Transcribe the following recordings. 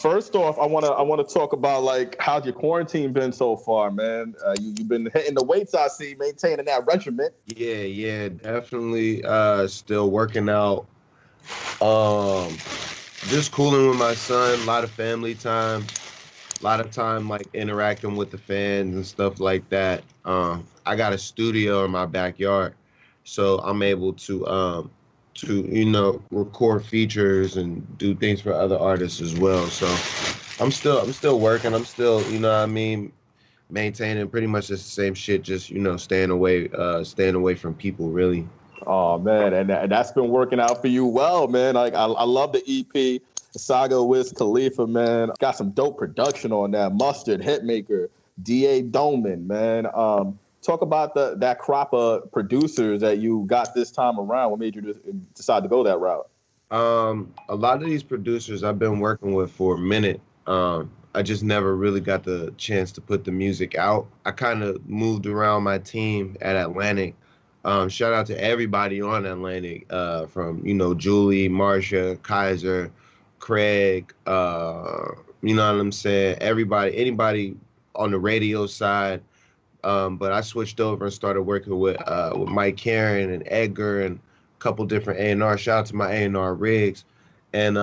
First off, I wanna talk about like how's your quarantine been so far, man? You've been hitting the weights, I see, maintaining that regiment. Yeah, definitely. Still working out. Um, just cooling with my son. A lot of family time. A lot of time like interacting with the fans and stuff like that. I got a studio in my backyard, so I'm able to record features and do things for other artists as well. So I'm still working. I'm still, what I mean, maintaining pretty much just the same shit, just staying away from people really. Oh man, and that's been working out for you well, man. Like I love the EP, Saga Wiz Khalifa, man. Got some dope production on that. Mustard, Hitmaker, Da Doman, man. Talk about that crop of producers that you got this time around. What made you decide to go that route? A lot of these producers I've been working with for a minute. I just never really got the chance to put the music out. I kind of moved around my team at Atlantic. Shout out to everybody on Atlantic, from Julie, Marsha, Kaiser, Craig. You know what I'm saying? Everybody, anybody on the radio side. But I switched over and started working with Mike Karen and Edgar and a couple different A&R. Shout out to my A&R Riggs. And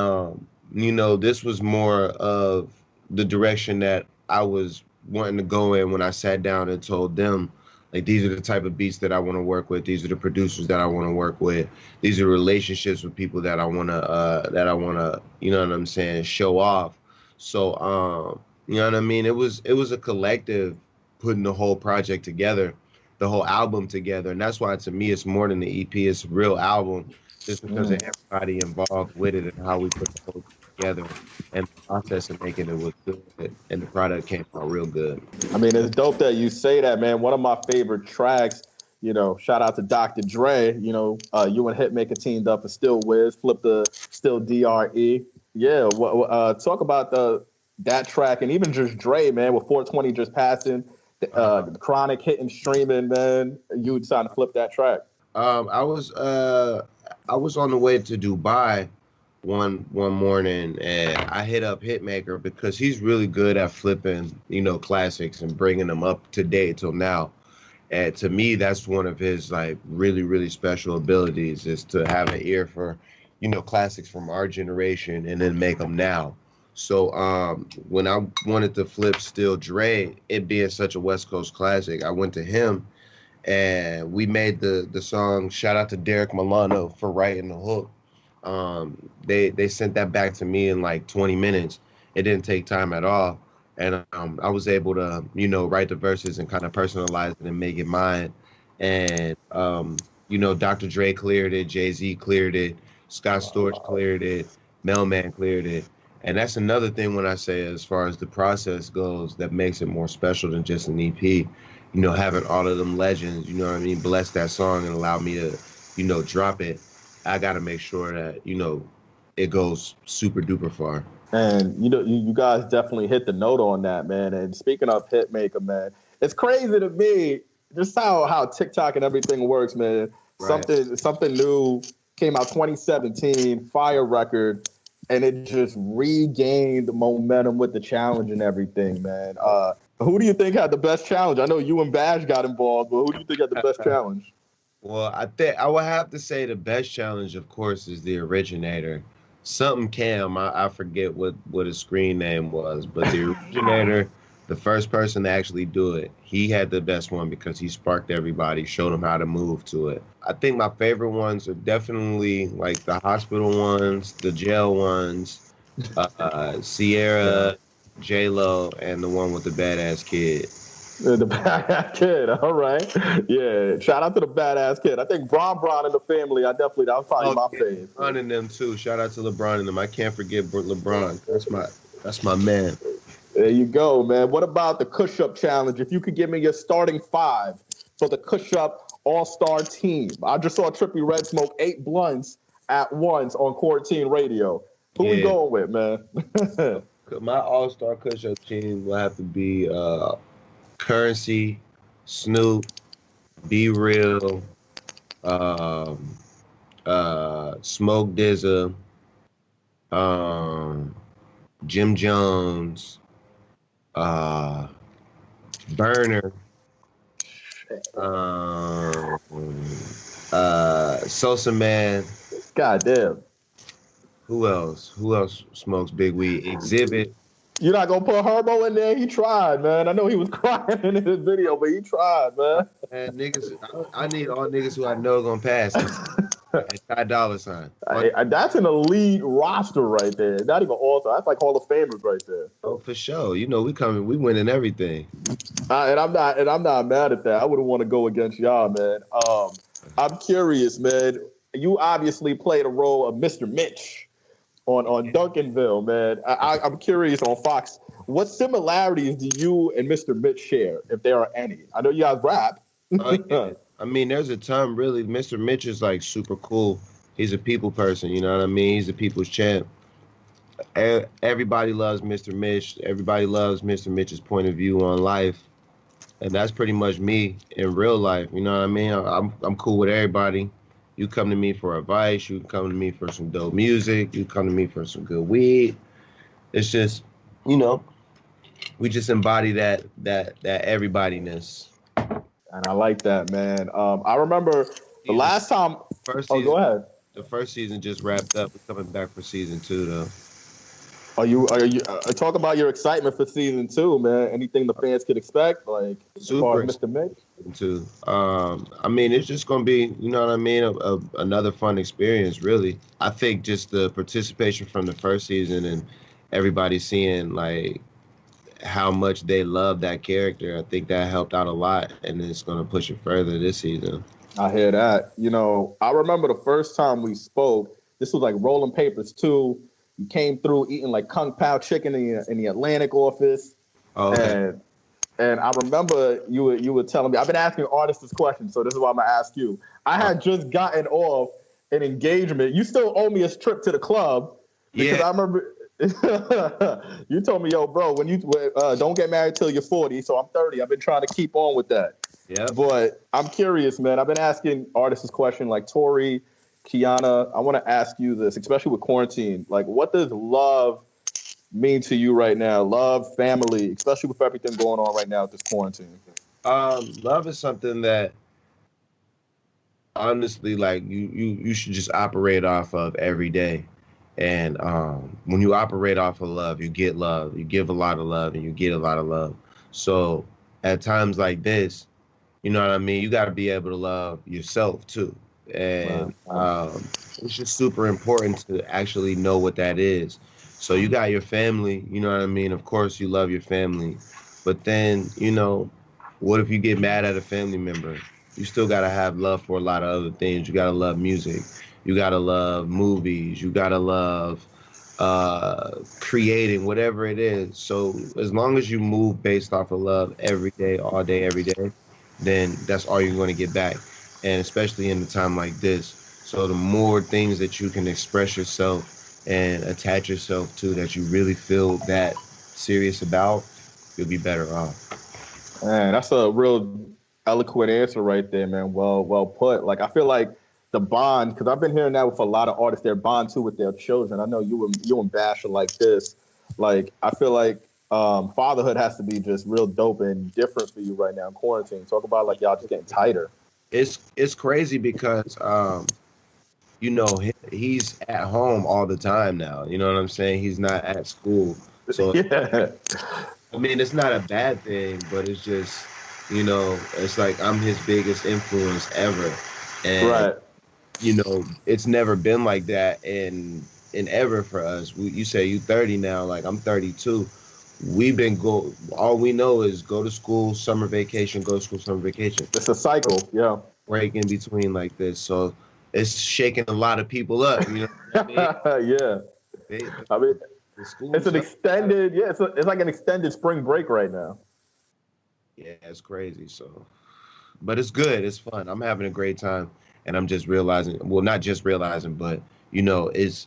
this was more of the direction that I was wanting to go in when I sat down and told them, like, these are the type of beats that I want to work with. These are the producers that I want to work with. These are relationships with people that I wanna, you know what I'm saying, show off. So, you know what I mean? It was a collective putting the whole project together, the whole album together. And that's why to me it's more than the EP, it's a real album, just because of everybody involved with it and how we put the whole thing together. And the process of making it was good and the product came out real good. I mean, it's dope that you say that, man. One of my favorite tracks, shout out to Dr. Dre. You and Hitmaker teamed up for Still Wiz, flip the Still DRE. Yeah, talk about that track and even just Dre, man, with 420 just passing, the Chronic hitting streaming, man. You decided to flip that track. I was on the way to Dubai one morning, and I hit up Hitmaker because he's really good at flipping, classics and bringing them up to date till now. And to me, that's one of his like really, really special abilities, is to have an ear for, classics from our generation and then make them now. So when I wanted to flip Still Dre, it being such a West Coast classic, I went to him and we made the song. Shout out to Derek Milano for writing the hook. They sent that back to me in like 20 minutes. It didn't take time at all. And I was able to, write the verses and kind of personalize it and make it mine. And, Dr. Dre cleared it, Jay-Z cleared it, Scott Storch cleared it, Mailman cleared it. And that's another thing when I say, as far as the process goes, that makes it more special than just an EP. Having all of them legends, bless that song and allow me to, drop it. I got to make sure that, it goes super duper far. And you guys definitely hit the note on that, man. And speaking of Hitmaker, man, it's crazy to me just how TikTok and everything works, man. Right. Something new came out 2017, fire record, and it just regained momentum with the challenge and everything, man. Who do you think had the best challenge? I know you and Bash got involved, but who do you think had the best challenge? Well, I think I would have to say the best challenge, of course, is the originator. Something Cam, I forget what his screen name was, but the originator, the first person to actually do it, he had the best one because he sparked everybody, showed them how to move to it. I think my favorite ones are definitely like the hospital ones, the jail ones, Sierra, J-Lo, and the one with the badass kid. The badass kid, all right. Yeah, shout out to the badass kid. I think Bron in the family, that was probably my favorite. LeBron and them too. Shout out to LeBron and them. I can't forget LeBron. That's my man. There you go, man. What about the Kush Up Challenge? If you could give me your starting five for the Kush Up All-Star team. I just saw Trippie Redd smoke 8 blunts at once on Quarantine Radio. Who we going with, man? My All-Star Kush Up team will have to be Currency, Snoop, Be Real, Smoke DZA, Jim Jones, Burner, Sosa Man. God damn. Who else? Who else smokes big weed? Exhibit. You're not gonna put Herbo in there? He tried, man. I know he was crying in his video, but he tried, man. And niggas, I need all niggas who I know gonna pass. And Ty Dolla $ign. That's an elite roster right there. Not even all-star. That's like Hall of Famers right there. Oh, for sure. You know, we winning everything. And I'm not mad at that. I wouldn't want to go against y'all, man. I'm curious, man. You obviously played a role of Mr. Mitch on Duncanville, man. I'm curious on Fox. What similarities do you and Mr. Mitch share, if there are any? I know you guys rap. Yeah. I mean, there's a ton, really. Mr. Mitch is like super cool. He's a people person, you know what I mean? He's a people's champ. Everybody loves Mr. Mitch. Everybody loves Mr. Mitch's point of view on life. And that's pretty much me in real life, you know what I mean? I'm cool with everybody. You come to me for advice. You come to me for some dope music. You come to me for some good weed. It's just, you know, we just embody that everybody-ness. And I like that, man. I remember the last time. Go ahead. The first season just wrapped up. We're coming back for season 2, though. Are you talk about your excitement for season 2, man? Anything the fans could expect, like Super Mr. Mitch? Too. I mean, it's just gonna be, you know what I mean, another fun experience, really. I think just the participation from the first season and everybody seeing like how much they love that character, I think that helped out a lot, and it's gonna push it further this season. I hear that. You know, I remember the first time we spoke. This was like Rolling Papers 2. You came through eating like Kung Pao chicken in the Atlantic office. Oh, okay. And I remember you were telling me, I've been asking artists this question, so this is why I'm going to ask you. I had just gotten off an engagement. You still owe me a trip to the club. Because I remember you told me, yo, bro, when you don't get married till you're 40, so I'm 30. I've been trying to keep on with that. Yeah. But I'm curious, man. I've been asking artists this question, like Tori, Kiana. I want to ask you this, especially with quarantine. Like, what does love mean to you right now? Love, family, especially with everything going on right now with this quarantine. Love is something that honestly, like you should just operate off of every day. And when you operate off of love, you get love. You give a lot of love, and you get a lot of love. So at times like this, you know what I mean? You got to be able to love yourself too. And it's just super important to actually know what that is. So you got your family, you know what I mean? Of course you love your family. But then, you know, what if you get mad at a family member? You still got to have love for a lot of other things. You got to love music. You got to love movies. You got to love creating, whatever it is. So as long as you move based off of love every day, all day, every day, then that's all you're going to get back. And especially in a time like this. So the more things that you can express yourself and attach yourself to that you really feel that serious about, you'll be better off. Man, that's a real eloquent answer right there, man. Well put. Like, I feel like the bond, because I've been hearing that with a lot of artists, their bond too with their children. I know you and Bash are like this. Like, I feel like fatherhood has to be just real dope and different for you right now in quarantine. Talk about like y'all just getting tighter. It's crazy because you know, he's at home all the time now. You know what I'm saying? He's not at school. So yeah. I mean, it's not a bad thing, but it's just, you know, it's like I'm his biggest influence ever. And right. You know, it's never been like that in ever for us. You say you 30 now, like I'm 32. We've been all we know is go to school, summer vacation, go to school, summer vacation. It's a cycle, yeah. Break in between like this. So it's shaking a lot of people up, you know what I mean? Yeah. I mean, it's an extended, it's like an extended spring break right now. Yeah, it's crazy. So, but it's good. It's fun. I'm having a great time. And I'm just realizing, well, not just realizing, but, you know, it's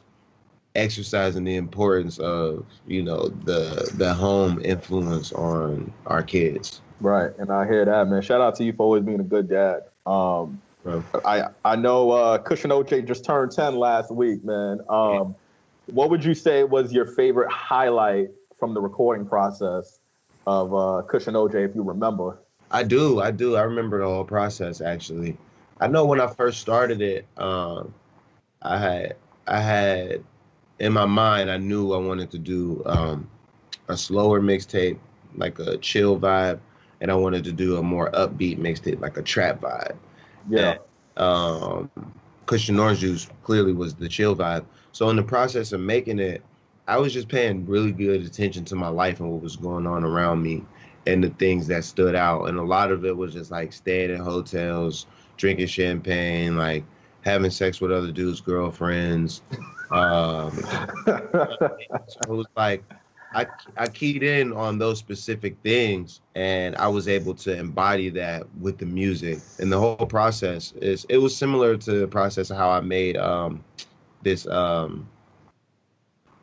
exercising the importance of, you know, the home influence on our kids. Right. And I hear that, man. Shout out to you for always being a good dad. I know Kush and OJ just turned 10 last week, man. What would you say was your favorite highlight from the recording process of Kush and OJ, if you remember? I do. I remember the whole process, actually. I know when I first started it, I had in my mind, I knew I wanted to do a slower mixtape, like a chill vibe, and I wanted to do a more upbeat mixtape, like a trap vibe. Yeah. And, Kush and Orange Juice clearly was the chill vibe. So in the process of making it, I was just paying really good attention to my life and what was going on around me and the things that stood out. And a lot of it was just like staying in hotels, drinking champagne, like having sex with other dudes' girlfriends. So it was like I keyed in on those specific things, and I was able to embody that with the music. And the whole process it was similar to the process of how I made this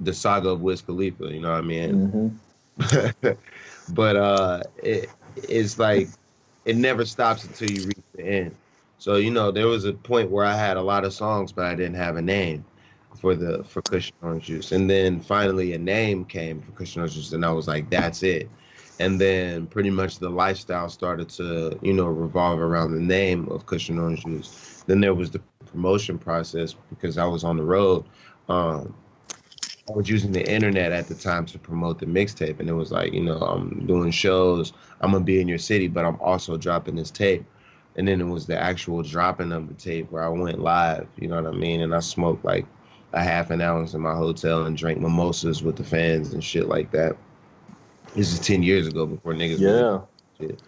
the saga of Wiz Khalifa. You know what I mean? Mm-hmm. But it's like it never stops until you reach the end. So there was a point where I had a lot of songs, but I didn't have a name for Kush and Orange Juice. And then finally a name came for Kush and Orange Juice, and I was like, that's it. And then pretty much the lifestyle started to, revolve around the name of Kush and Orange Juice. Then there was the promotion process because I was on the road. I was using the internet at the time to promote the mixtape, and it was like, I'm doing shows, I'm gonna be in your city, but I'm also dropping this tape. And then it was the actual dropping of the tape where I went live, you know what I mean? And I smoked like a half an ounce in my hotel and drank mimosas with the fans and shit like that. This is 10 years ago before niggas. Yeah. Shit.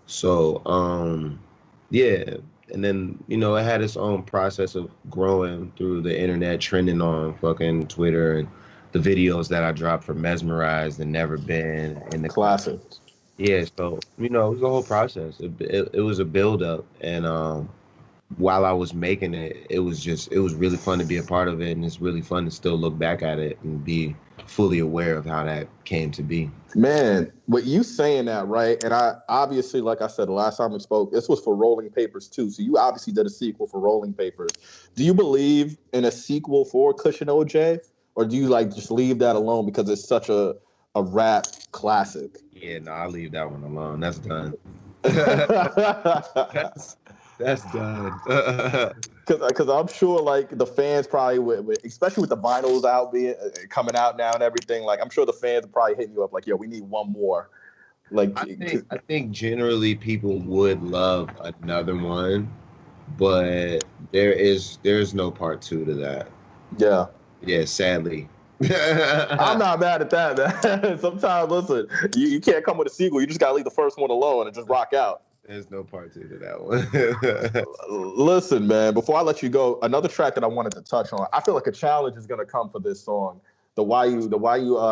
So, yeah. And then, it had its own process of growing through the internet, trending on fucking Twitter, and the videos that I dropped for Mesmerized and Never Been and the classics. Yeah, so it was a whole process. It was a build up, and while I was making it, it was really fun to be a part of it, and it's really fun to still look back at it and be fully aware of how that came to be. Man, with you saying that, right? And I obviously, like I said, the last time we spoke, this was for Rolling Papers too. So you obviously did a sequel for Rolling Papers. Do you believe in a sequel for Kush and OJ, or do you just leave that alone because it's such a rap classic? Yeah, no, I'll leave that one alone. That's done. That's done. Because I'm sure the fans probably would, especially with the vinyls coming out now and everything. I'm sure the fans are probably hitting you up yo, we need one more. I think generally people would love another one, but there's no part 2 to that. Yeah. Yeah, sadly. I'm not mad at that, man. Sometimes, listen, you can't come with a sequel. You just gotta leave the first one alone and just rock out. There's no part 2 to that one. Listen, man, before I let you go, another track that I wanted to touch on. I feel like a challenge is gonna come for this song, the Why You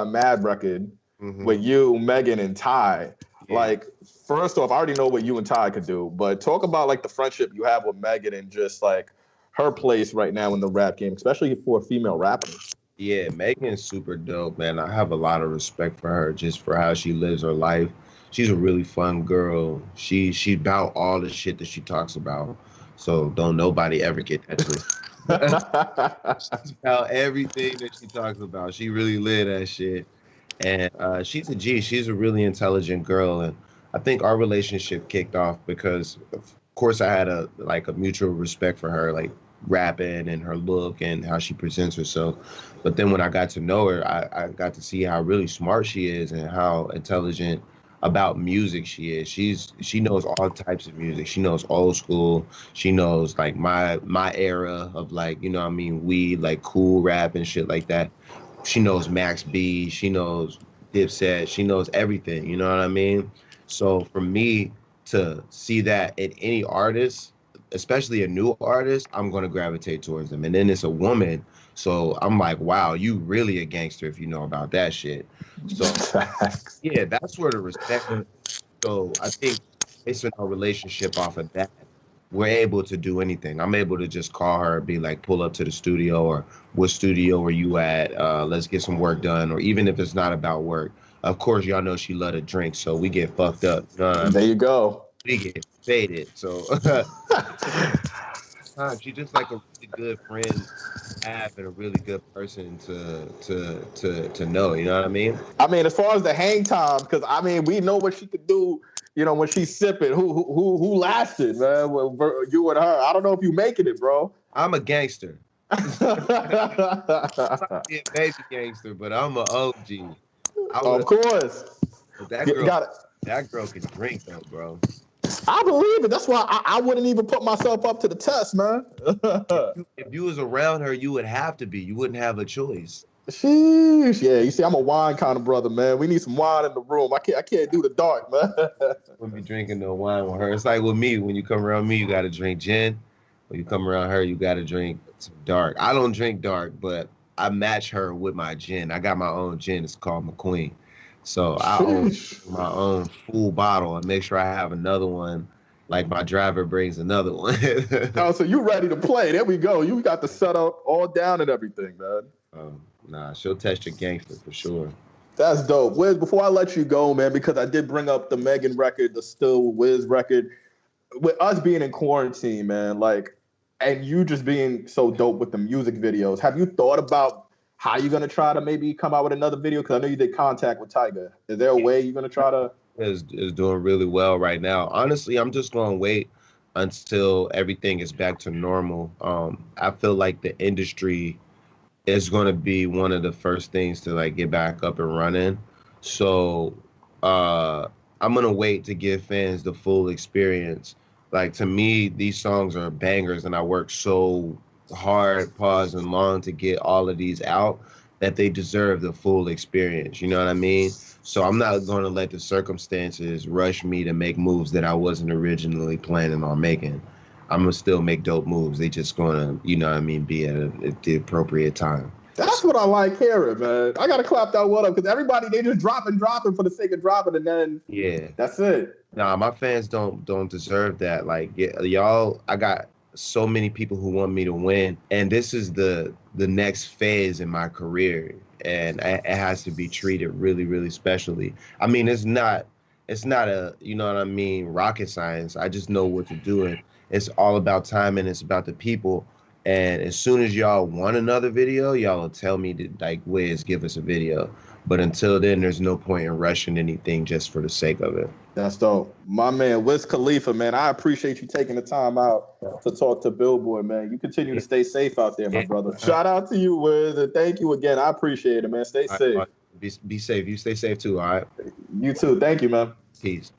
Mad record, mm-hmm. with you, Megan, and Ty. Yeah. First off, I already know what you and Ty could do, but talk about the friendship you have with Megan and just her place right now in the rap game, especially for a female rapper. Yeah, Megan's super dope, man. I have a lot of respect for her just for how she lives her life. She's a really fun girl. She about all the shit that she talks about. So don't nobody ever get that twisted. She's about everything that she talks about. She really live that shit. And she's a G. She's a really intelligent girl. And I think our relationship kicked off because, of course, I had a mutual respect for her, rapping and her look and how she presents herself. But then when I got to know her, I got to see how really smart she is and how intelligent about music she is. She knows all types of music. She knows old school. She knows my era of weed, cool rap and shit like that. She knows Max B. She knows Dipset. She knows everything. You know what I mean? So for me to see that in any artist, especially a new artist, I'm going to gravitate towards them. And then it's a woman. So I'm like, wow, you really a gangster if you know about that shit. So yeah, that's where the respect is. So I think based on our relationship off of that, we're able to do anything. I'm able to just call her and be pull up to the studio, or what studio are you at? Let's get some work done. Or even if it's not about work. Of course, y'all know she love to drink, so we get fucked up. There you go. We get faded. So time. She's just like a really good friend to have and a really good person to know. You know what I mean? I mean, as far as the hang time, because I mean, we know what she could do. You know, when she's sipping, who lasted, man? You and her. I don't know if you making it, bro. I'm a gangster. I'm a baby gangster, but I'm an OG. Of course. That girl can drink though, bro. I believe it. That's why I wouldn't even put myself up to the test, man. if you was around her, you would have to be. You wouldn't have a choice. Sheesh. Yeah, you see, I'm a wine kind of brother, man. We need some wine in the room. I can't do the dark, man. We'll be drinking no wine with her. It's like with me. When you come around me, you got to drink gin. When you come around her, you got to drink some dark. I don't drink dark, but I match her with my gin. I got my own gin. It's called McQueen. So I own my own full bottle and make sure I have another one. Like my driver brings another one. Oh, so you ready to play? There we go. You got the setup all down and everything, man. Nah, she'll test your gangster for sure. That's dope. Wiz, before I let you go, man, because I did bring up the Megan record, the Still Wiz record, with us being in quarantine, man, like, and you just being so dope with the music videos, have you thought about how you're going to try to maybe come out with another video? Because I know you did Contact with Tyga. Is there a way you're going to try to? Is doing really well right now. Honestly, I'm just going to wait until everything is back to normal. I feel like the industry is going to be one of the first things to like get back up and running. So I'm going to wait to give fans the full experience. Like, to me, these songs are bangers, and I work so hard, pause, and long to get all of these out that they deserve the full experience. You know what I mean? So I'm not going to let the circumstances rush me to make moves that I wasn't originally planning on making. I'm going to still make dope moves. They just going to, you know what I mean, be at the appropriate time. That's what I like hearing, man. I got to clap that one up because everybody, they just dropping for the sake of dropping, and then that's it. Nah, my fans don't deserve that. Like, y'all, I got so many people who want me to win, and this is the next phase in my career, and it has to be treated really, really specially. I mean, it's not a, you know what I mean, rocket science. I just know what to do, and it's all about time, and it's about the people. And as soon as y'all want another video, y'all will tell me to, like, Wiz, give us a video. But until then, there's no point in rushing anything just for the sake of it. That's dope. My man, Wiz Khalifa, man, I appreciate you taking the time out to talk to Billboard, man. You continue to stay safe out there, my brother. Shout out to you, Wiz, and thank you again. I appreciate it, man. Stay safe. Be safe. You stay safe too, all right? You too. Thank you, man. Peace.